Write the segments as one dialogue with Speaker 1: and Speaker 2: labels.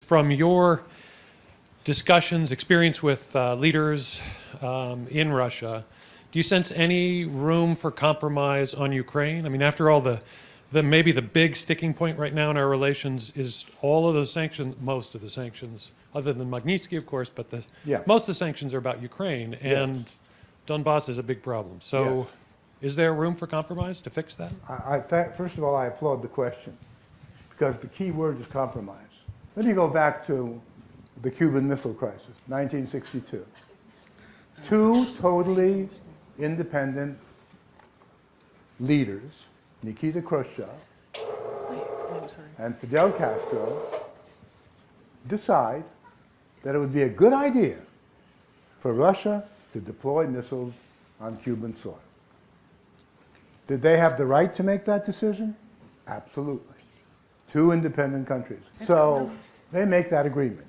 Speaker 1: From your discussions, experience with leaders in Russia, do you sense any room for compromise on Ukraine? I mean, after all, maybe the big sticking point right now in our relations is all of the sanctions, most of the sanctions, other than Magnitsky, of course, but most of the sanctions are about Ukraine, and Donbass is a big problem. So is there room for compromise to fix that?
Speaker 2: First of all, I applaud the question, because the key word is compromise. Let me go back to the Cuban Missile Crisis, 1962. Two totally independent leaders, Nikita Khrushchev and Fidel Castro, decide that it would be a good idea for Russia to deploy missiles on Cuban soil. Did they have the right to make that decision? Absolutely. Two independent countries. So they make that agreement.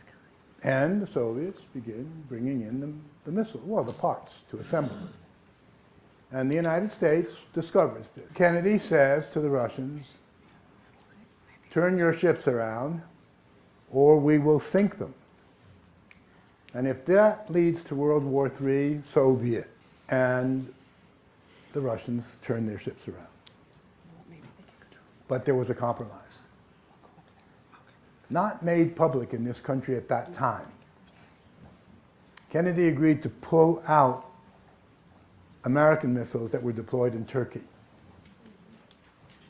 Speaker 2: And the Soviets begin bringing in the missile, well, the parts to assemble it. And the United States discovers this. Kennedy says to the Russians, turn your ships around or we will sink them. And if that leads to World War III, so be it. And the Russians turned their ships around. But there was a compromise. Not made public in this country at that time. Kennedy agreed to pull out American missiles that were deployed in Turkey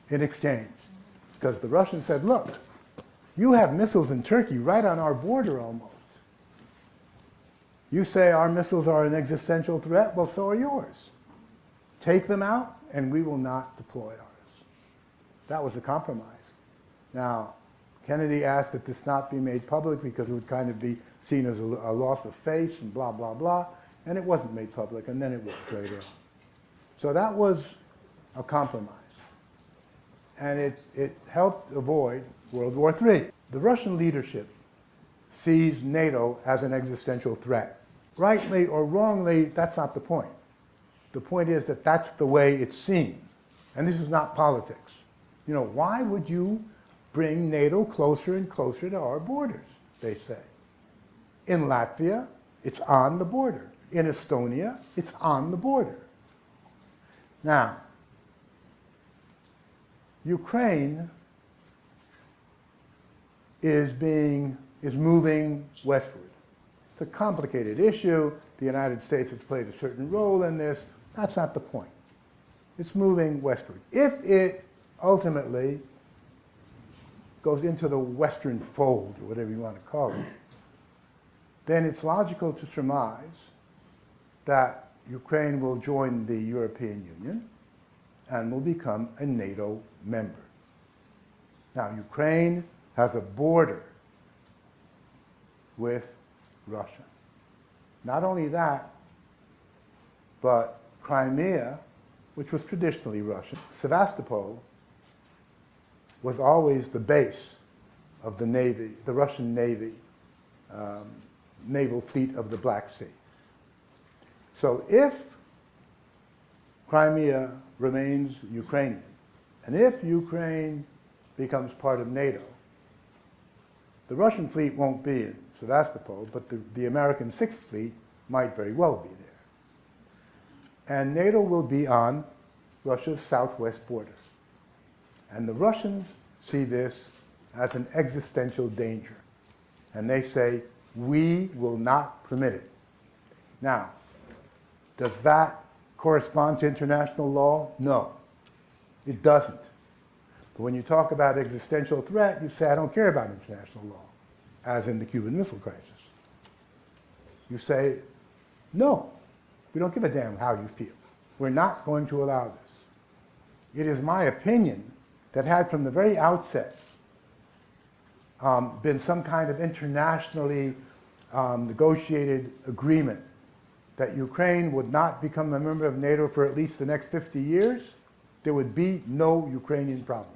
Speaker 2: in exchange. Because the Russians said, look, you have missiles in Turkey right on our border almost. You say our missiles are an existential threat, well, so are yours. Take them out and we will not deploy ours. That was a compromise. Now, Kennedy asked that this not be made public because it would kind of be seen as a loss of face and blah, blah, blah. And it wasn't made public, and then it was later on. So that was a compromise. And it helped avoid World War III. The Russian leadership sees NATO as an existential threat. Rightly or wrongly, that's not the point. The point is that that's the way it's seen. And this is not politics. You know, why would you bring NATO closer and closer to our borders, they say. In Latvia, it's on the border. In Estonia, it's on the border. Now, Ukraine is moving westward. It's a complicated issue. The United States has played a certain role in this. That's not the point. It's moving westward. If it ultimately goes into the Western fold, or whatever you want to call it, then it's logical to surmise that Ukraine will join the European Union and will become a NATO member. Now, Ukraine has a border with Russia. Not only that, but Crimea, which was traditionally Russian, Sevastopol was always the base of the Navy, the Russian Navy, naval fleet of the Black Sea. So if Crimea remains Ukrainian, and if Ukraine becomes part of NATO, the Russian fleet won't be in Sevastopol, but the American Sixth Fleet might very well be there. And NATO will be on Russia's southwest border. And the Russians see this as an existential danger. And they say, we will not permit it. Now, does that correspond to international law? No, it doesn't. But when you talk about existential threat, you say, I don't care about international law, as in the Cuban Missile Crisis. You say, no, we don't give a damn how you feel. We're not going to allow this. It is my opinion that had from the very outset been some kind of internationally negotiated agreement that Ukraine would not become a member of NATO for at least the next 50 years, there would be no Ukrainian problem.